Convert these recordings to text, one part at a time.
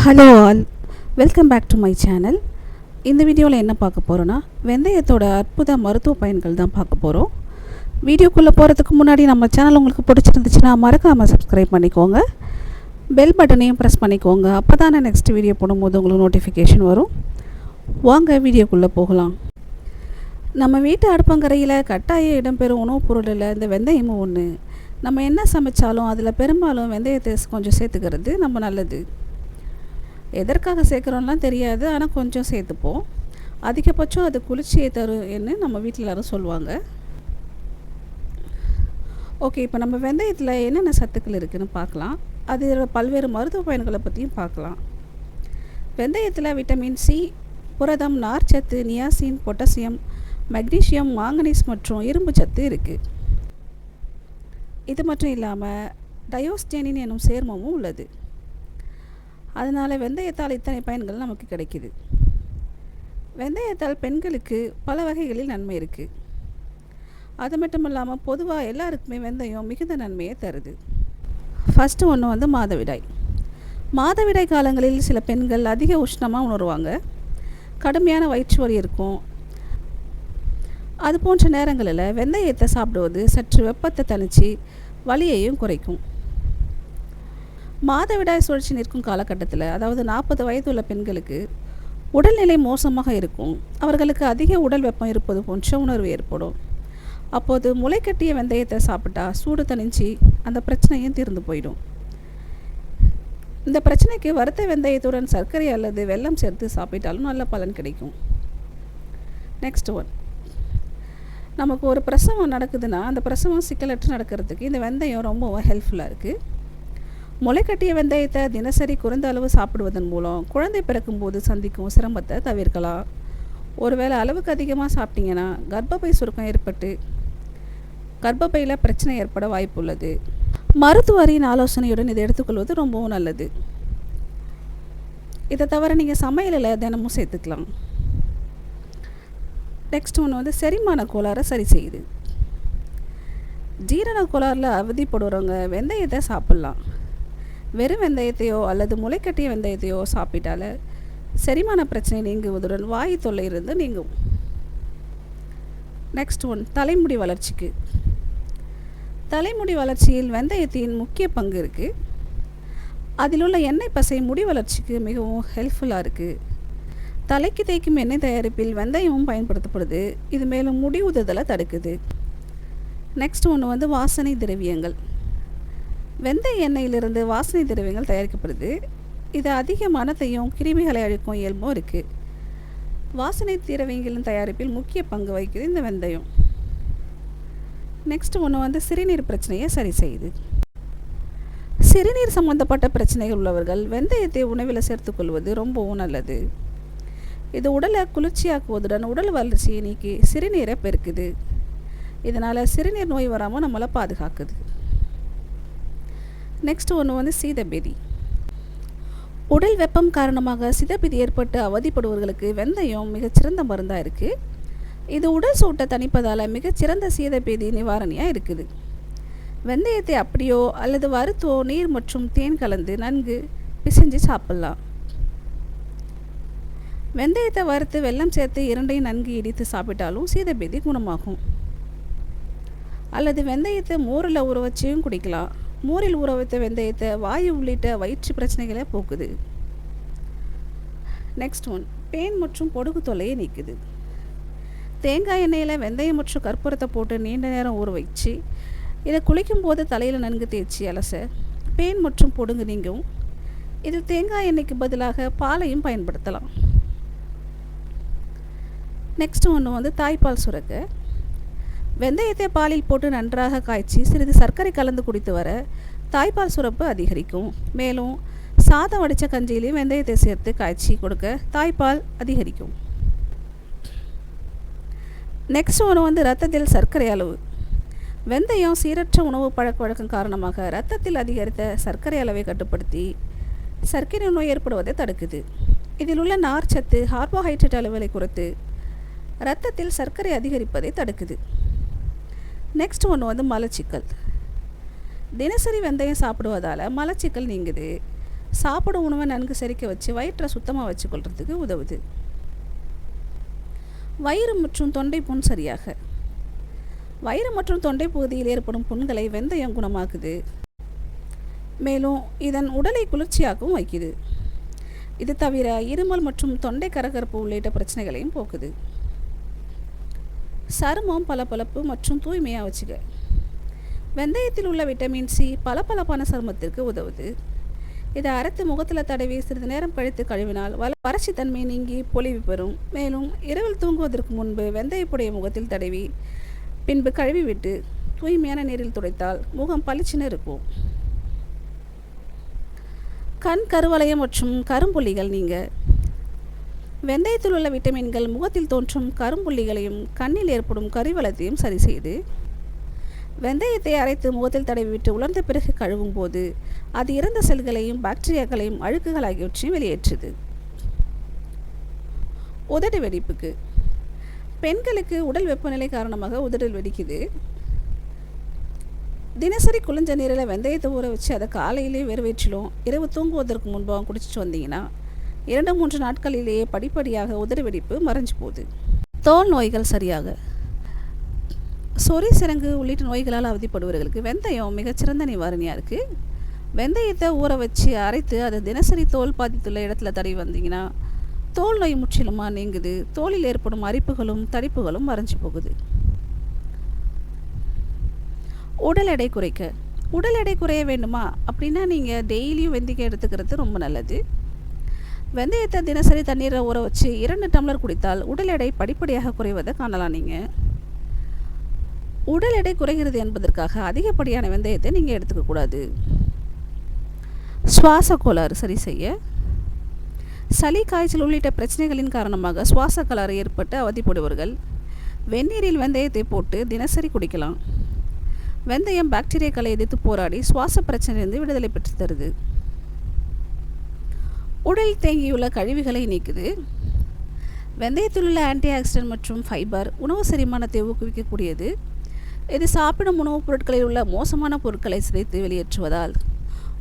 Hello all, welcome back to my channel. இந்த வீடியோவில் என்ன பார்க்க போகிறோன்னா, வெந்தயத்தோட அற்புத மருத்துவ பயன்கள் தான் பார்க்க போகிறோம். வீடியோக்குள்ளே போகிறதுக்கு முன்னாடி நம்ம சேனல் உங்களுக்கு பிடிச்சிருந்துச்சுன்னா மறக்காமல் சப்ஸ்கிரைப் பண்ணிக்கோங்க. பெல் பட்டனையும் ப்ரெஸ் பண்ணிக்கோங்க. அப்போ தான் நான் நெக்ஸ்ட் வீடியோ போடும்போது உங்களுக்கு நோட்டிஃபிகேஷன் வரும். வாங்க வீடியோக்குள்ளே போகலாம். நம்ம வீட்டு அடுப்பங்கரையில் கட்டாய இடம்பெறும் உணவுப் பொருளில் இந்த வெந்தயமும் ஒன்று. நம்ம என்ன சமைச்சாலும் அதில் பெரும்பாலும் வெந்தயத்தை கொஞ்சம் சேர்த்துக்கிறது நம்ம நல்லது. எதற்காக சேர்க்குறோம்லாம் தெரியாது, ஆனால் கொஞ்சம் சேர்த்துப்போம். அதிகபட்சம் அது குளிர்ச்சியை தரும்னு நம்ம வீட்டில் எல்லோரும் சொல்லுவாங்க. ஓகே, இப்போ நம்ம வெந்தயத்தில் என்னென்ன சத்துக்கள் இருக்குதுன்னு பார்க்கலாம். அதோட பல்வேறு மருத்துவ பயன்களை பற்றியும் பார்க்கலாம். வெந்தயத்தில் விட்டமின் சி, புரதம், நார்ச்சத்து, நியாசின், பொட்டாசியம், மெக்னீசியம், மாங்கனீஸ் மற்றும் இரும்பு சத்து இருக்குது. இது மட்டும் இல்லாமல் டயோஸ்டேனின் எனும் சேர்மமும் உள்ளது. அதனால் வெந்தயத்தால் இத்தனை பயன்கள் நமக்கு கிடைக்கிது. வெந்தயத்தால் பெண்களுக்கு பல வகைகளில் நன்மை இருக்குது. அது மட்டும் இல்லாமல் பொதுவாக எல்லாருக்குமே வெந்தயம் மிகுந்த நன்மையை தருது. ஃபஸ்ட்டு ஒன்று மாதவிடாய். மாதவிடாய் காலங்களில் சில பெண்கள் அதிக உஷ்ணமாக உணர்வாங்க. கடுமையான வயிற்று வலி இருக்கும். அது போன்ற நேரங்களில் வெந்தயத்தை சாப்பிடுவது சற்று வெப்பத்தை தணித்து வலியையும் குறைக்கும். மாதவிடாய் சுழற்சி நிற்கும் காலகட்டத்தில், அதாவது 40 வயது உள்ள பெண்களுக்கு உடல்நிலை மோசமாக இருக்கும். அவர்களுக்கு அதிக உடல் வெப்பம் இருப்பது போன்ற உணர்வு ஏற்படும். அப்போது முளைக்கட்டிய வெந்தயத்தை சாப்பிட்டா சூடு தணிஞ்சு அந்த பிரச்சனையும் தீர்ந்து போயிடும். இந்த பிரச்சனைக்கு வறுத்த வெந்தயத்துடன் சர்க்கரை அல்லது வெல்லம் சேர்த்து சாப்பிட்டாலும் நல்ல பலன் கிடைக்கும். நெக்ஸ்ட் ஒன், நமக்கு ஒரு பிரசவம் நடக்குதுன்னா அந்த பிரசவம் சிக்கலற்று நடக்கிறதுக்கு இந்த வெந்தயம் ரொம்ப ஹெல்ப்ஃபுல்லாக இருக்குது. முளைக்கட்டிய வெந்தயத்தை தினசரி குறைந்த அளவு சாப்பிடுவதன் மூலம் குழந்தை பிறக்கும்போது சந்திக்கும் சிரமத்தை தவிர்க்கலாம். ஒருவேளை அளவுக்கு அதிகமாக சாப்பிட்டீங்கன்னா கர்ப்பப்பை சுருக்கம் ஏற்பட்டு கர்ப்பப்பையில் பிரச்சனை ஏற்பட வாய்ப்பு உள்ளது. மருத்துவரின் ஆலோசனையுடன் இதை எடுத்துக்கொள்வது ரொம்பவும் நல்லது. இதை தவிர நீங்கள் சமையலில் தினமும் சேர்த்துக்கலாம். நெக்ஸ்ட் ஒன்று செரிமான கோளாறை சரி செய்யுது. ஜீரண கோளாறில் அவதிப்படுறவங்க வெந்தயத்தை சாப்பிட்லாம். வெறும் வெந்தயத்தையோ அல்லது முளைக்கட்டிய வெந்தயத்தையோ சாப்பிட்டால செரிமான பிரச்சனை நீங்குவதுடன் வாயு தொல்லை இருந்து நீங்கும். நெக்ஸ்ட் ஒன், தலைமுடி வளர்ச்சிக்கு. தலைமுடி வளர்ச்சியில் வெந்தயத்தின் முக்கிய பங்கு இருக்குது. அதில் உள்ள எண்ணெய் பசை முடி வளர்ச்சிக்கு மிகவும் ஹெல்ப்ஃபுல்லாக இருக்குது. தலைக்கு தேய்க்கும் எண்ணெய் தயாரிப்பில் வெந்தயமும் பயன்படுத்தப்படுது. இது மேலும் முடி உதுதலை தடுக்குது. நெக்ஸ்ட் ஒன்று வாசனை திரவியங்கள். வெந்தய எண்ணெயிலிருந்து வாசனை திரவியங்கள் தயாரிக்கப்படுது. இது அதிக மணத்தையும் கிருமிகளை அழிக்கும் இயல்பும் இருக்குது. வாசனை திரவியங்களின் தயாரிப்பில் முக்கிய பங்கு வகிக்குது இந்த வெந்தயம். நெக்ஸ்ட் ஒன்று சிறுநீர் பிரச்சனையை சரி செய்யுது. சிறுநீர் சம்பந்தப்பட்ட பிரச்சனைகள் உள்ளவர்கள் வெந்தயத்தை உணவில் சேர்த்துக்கொள்வது ரொம்பவும் நல்லது. இது உடலை குளிர்ச்சியாக்குவதுடன் உடல் வளர்ச்சியை நீக்கி சிறுநீரை பெருக்குது. இதனால் சிறுநீர் நோய் வராமல் நம்மளை பாதுகாக்குது. நெக்ஸ்ட் ஒன்று சீதபேதி. உடல் வெப்பம் காரணமாக சிதபேதி ஏற்பட்டு அவதிப்படுபவர்களுக்கு வெந்தயம் மிகச்சிறந்த மருந்தாக இருக்குது. இது உடல் சூட்டை தணிப்பதால் மிகச்சிறந்த சீதபேதி நிவாரணியாக இருக்குது. வெந்தயத்தை அப்படியோ அல்லது வறுத்தோ நீர் மற்றும் தேன் கலந்து நன்கு பிசைஞ்சு சாப்பிட்லாம். வெந்தயத்தை வறுத்து வெல்லம் சேர்த்து இரண்டையும் நன்கு இடித்து சாப்பிட்டாலும் சீதபேதி குணமாகும். அல்லது வெந்தயத்தை மோரில் ஊற வச்சியும் குடிக்கலாம். மோரில் ஊற வைத்த வெந்தயத்தை வாயு உள்ளிட்ட வயிற்று பிரச்சனைகளை போக்குது. நெக்ஸ்ட் ஒன், பேன் மற்றும் பொடுகு தொல்லையை நீக்குது. தேங்காய் எண்ணெயில் வெந்தயம் மற்றும் கற்பூரத்தை போட்டு நீண்ட நேரம் ஊற வச்சு இதை குளிக்கும் போது தலையில் நன்கு தேய்ச்சி அலச பேன் மற்றும் பொடுகு நீங்கும். இதில் தேங்காய் எண்ணெய்க்கு பதிலாக பாலையும் பயன்படுத்தலாம். நெக்ஸ்ட் ஒன்று தாய்ப்பால் சுரக்க. வெந்தயத்தை பாலில் போட்டு நன்றாக காய்ச்சி சிறிது சர்க்கரை கலந்து குடித்து வர தாய்ப்பால் சுரப்பு அதிகரிக்கும். மேலும் சாதம் வடித்த கஞ்சியிலையும் வெந்தயத்தை சேர்த்து காய்ச்சி கொடுக்க தாய்ப்பால் அதிகரிக்கும். நெக்ஸ்ட் ஒன்று இரத்தத்தில் சர்க்கரை அளவு. வெந்தயம் சீரற்ற உணவு பழக்க வழக்கம் காரணமாக இரத்தத்தில் அதிகரித்த சர்க்கரை அளவை கட்டுப்படுத்தி சர்க்கரை நோய் ஏற்படுவதை தடுக்குது. இதில் உள்ள நார்ச்சத்து கார்போஹைட்ரேட் அளவுகளை குறைத்து இரத்தத்தில் சர்க்கரை அதிகரிப்பதை தடுக்குது. நெக்ஸ்ட் ஒன்று மலச்சிக்கல். தினசரி வெந்தயம் சாப்பிடுவதால் மலச்சிக்கல் நீங்குது. சாப்பிடும் உணவை நன்கு செரிக்க வச்சு வயிற்றை சுத்தமாக வச்சுக்கொள்கிறதுக்கு உதவுது. வயிறு மற்றும் தொண்டை புண் சரியாக. வயிறு மற்றும் தொண்டை பகுதியில் ஏற்படும் புண்களை வெந்தயம் குணமாக்குது. மேலும் இதன் உடலை குளிர்ச்சியாகவும் வைக்குது. இது தவிர இருமல் மற்றும் தொண்டை கரகரப்பு உள்ளிட்ட பிரச்சனைகளையும் போக்குது. சருமம் பளபளப்பு மற்றும் தூய்மையாக வச்சுக்க. வெந்தயத்தில் உள்ள விட்டமின் சி பளபளப்பான சருமத்திற்கு உதவுது. இதை அரைத்து முகத்தில் தடவி சிறிது நேரம் கழித்து கழுவினால் வறட்சி தன்மை நீங்கி பொலிவு பெறும். மேலும் இரவில் தூங்குவதற்கு முன்பு வெந்தயப்புடைய முகத்தில் தடவி பின்பு கழுவி விட்டு தூய்மையான நீரில் துடைத்தால் முகம் பளிச்சுன்னு இருக்கும். கண் கருவளையம் மற்றும் கரும்புள்ளிகள் நீங்க. வெந்தயத்தில் உள்ள விட்டமின்கள் முகத்தில் தோன்றும் கரும்புள்ளிகளையும் கண்ணில் ஏற்படும் கருவளையத்தையும் சரி செய்து. வெந்தயத்தை அரைத்து முகத்தில் தடவி விட்டு உலர்ந்த பிறகு கழுவும் போது அது இறந்த செல்களையும் பாக்டீரியாக்களையும் அழுக்குகள் ஆகியவற்றையும் வெளியேற்றுது. உதடு வெடிப்புக்கு. பெண்களுக்கு உடல் வெப்பநிலை காரணமாக உதடல் வெடிக்குது. தினசரி குளிஞ்ச நீரில் வெந்தயத்தை ஊற வச்சு அதை காலையிலே வெறுவேற்றிலும் இரவு தூங்குவதற்கு முன்பாக குடிச்சிட்டு வந்தீங்கன்னா 2-3 நாட்களிலேயே படிப்படியாக உதடு வெடிப்பு மறைஞ்சு போகுது. தோல் நோய்கள் சரியாக. சொறி சிரங்கு உள்ளிட்ட நோய்களால் அவதிப்படுபவர்களுக்கு வெந்தயம் மிகச்சிறந்த நிவாரணியாக இருக்குது. வெந்தயத்தை ஊற வச்சு அரைத்து அதை தினசரி தோல் பாதித்துள்ள இடத்துல தடவி வந்தீங்கன்னா தோல் நோய் முற்றிலுமாக நீங்குது. தோலில் ஏற்படும் அரிப்புகளும் தடிப்புகளும் மறைஞ்சு போகுது. உடல் எடை குறைக்க. உடல் எடை குறைய வேண்டுமா அப்படின்னா நீங்கள் டெய்லியும் வெந்தயம் எடுத்துக்கிறது ரொம்ப நல்லது. வெந்தயத்தை தினசரி தண்ணீரை ஊற வச்சு 2 டம்ளர் குடித்தால் உடல் எடை படிப்படியாக குறைவதை காணலாம். நீங்கள் உடல் எடை குறைகிறது என்பதற்காக அதிகப்படியான வெந்தயத்தை நீங்கள் எடுத்துக்கக்கூடாது. சுவாச கோளாறு சரி செய்ய. சளி காய்ச்சல் உள்ளிட்ட பிரச்சனைகளின் காரணமாக சுவாச கோளாறு ஏற்பட்டு அவதிப்படுபவர்கள் வெந்நீரில் வெந்தயத்தை போட்டு தினசரி குடிக்கலாம். வெந்தயம் பாக்டீரியாக்களை எதிர்த்து போராடி சுவாச பிரச்சனையிலிருந்து விடுதலை பெற்று தருது. உடல் தேங்கியுள்ள கழிவுகளை நீக்குது. வெந்தயத்தில் உள்ள ஆன்டி ஆக்சிடென்ட் மற்றும் ஃபைபர் உணவு செரிமானத்தை ஊக்குவிக்கக்கூடியது. இது சாப்பிடும் உணவுப் பொருட்களில் உள்ள மோசமான பொருட்களை சிதைத்து வெளியேற்றுவதால்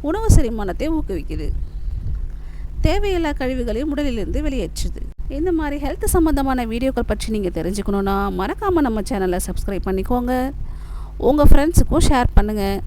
உணவு செரிமானத்தை ஊக்குவிக்குது. தேவையில்லா கழிவுகளையும் உடலிலிருந்து வெளியேற்றுது. இந்த மாதிரி ஹெல்த் சம்மந்தமான வீடியோக்கள் பற்றி நீங்கள் தெரிஞ்சுக்கணுன்னா மறக்காமல் நம்ம சேனலை சப்ஸ்கிரைப் பண்ணிக்கோங்க. உங்கள் ஃப்ரெண்ட்ஸுக்கும் ஷேர் பண்ணுங்கள்.